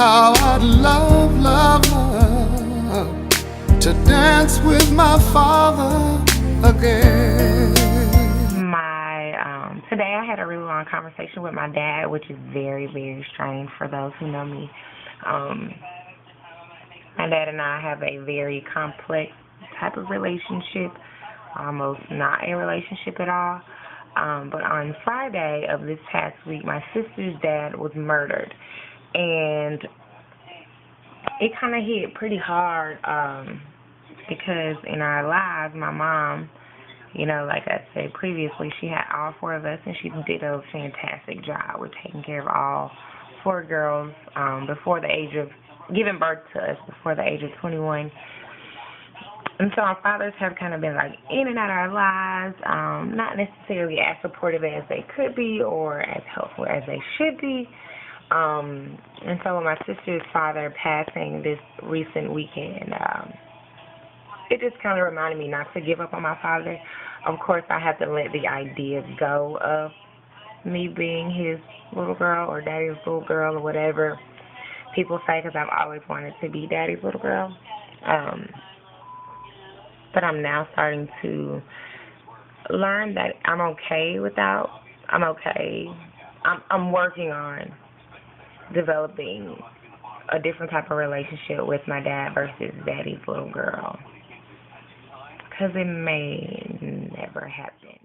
how I'd love, love, love to dance with my father again. Today I had a really long conversation with my dad, which is very, very strange for those who know me. My dad and I have a very complex type of relationship, almost not a relationship at all. But on Friday of this past week, my sister's dad was murdered. And it kind of hit pretty hard because in our lives, my mom, like I said previously, she had all four of us, and she did a fantastic job with taking care of all four girls before the age of, giving birth to us before the age of 21. And so our fathers have kind of been like in and out of our lives, not necessarily as supportive as they could be or as helpful as they should be. And so with my sister's father passing this recent weekend, it just kind of reminded me not to give up on my father. Of course, I have to let the idea go of me being his little girl or daddy's little girl or whatever people say, because I've always wanted to be daddy's little girl. But I'm now starting to learn that I'm okay without. I'm working on developing a different type of relationship with my dad versus daddy's little girl, because it may never happen.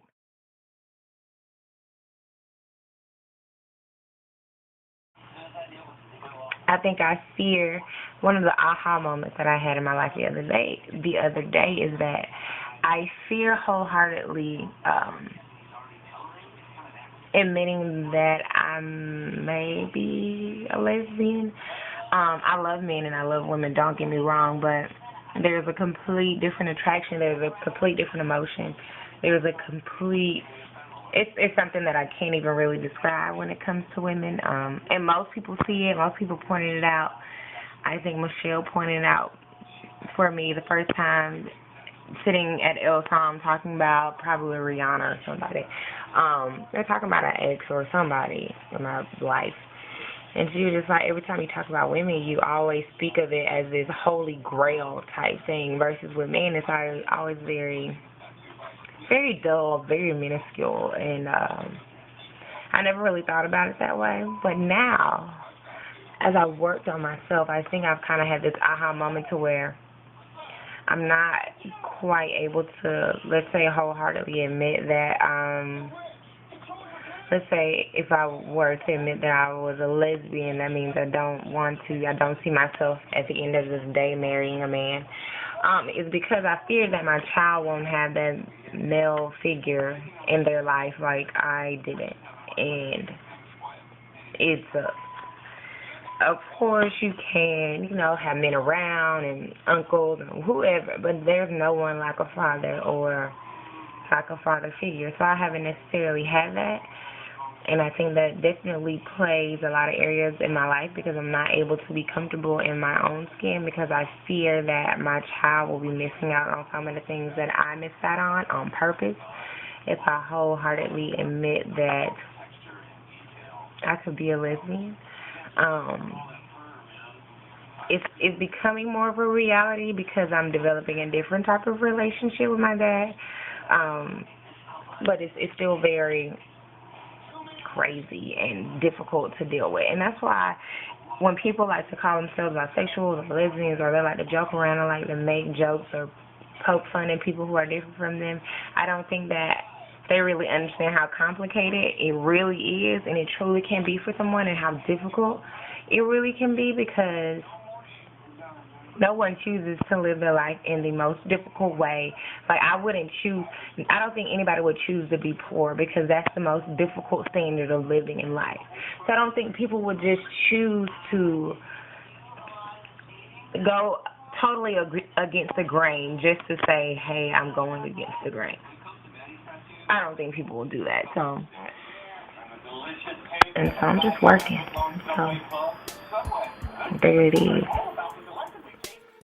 I think I fear one of the aha moments that I had in my life the other day is that I fear wholeheartedly admitting that I may be a lesbian. I love men and I love women, don't get me wrong, but there's a complete different attraction, there's a complete different emotion, there's a complete, it's something that I can't even really describe when it comes to women. And most people see it, most people pointed it out. I think Michelle pointed it out for me the first time sitting at El Tom talking about probably Rihanna or somebody. They're talking about an ex or somebody in my life. And she was just like, every time you talk about women, you always speak of it as this holy grail type thing, versus with men, it's always very, very dull, very minuscule. And I never really thought about it that way. But now, as I worked on myself, I think I've kind of had this aha moment to where I'm not quite able to, let's say, wholeheartedly admit that, let's say if I were to admit that I was a lesbian, that means I don't see myself at the end of this day marrying a man. It's because I fear that my child won't have that male figure in their life like I didn't. And it's of course you can, have men around and uncles and whoever, but there's no one like a father or like a father figure. So I haven't necessarily had that. And I think that definitely plays a lot of areas in my life because I'm not able to be comfortable in my own skin because I fear that my child will be missing out on some of the things that I missed out on purpose if I wholeheartedly admit that I could be a lesbian. It's becoming more of a reality because I'm developing a different type of relationship with my dad. But it's still very crazy and difficult to deal with. And that's why when people like to call themselves bisexuals or lesbians, or they like to joke around and like to make jokes or poke fun at people who are different from them, I don't think that they really understand how complicated it really is, and it truly can be for someone, and how difficult it really can be, because no one chooses to live their life in the most difficult way. Like, I don't think anybody would choose to be poor, because that's the most difficult standard of living in life. So I don't think people would just choose to go totally against the grain just to say, hey, I'm going against the grain. I don't think people will do that. So I'm just working. So there it is.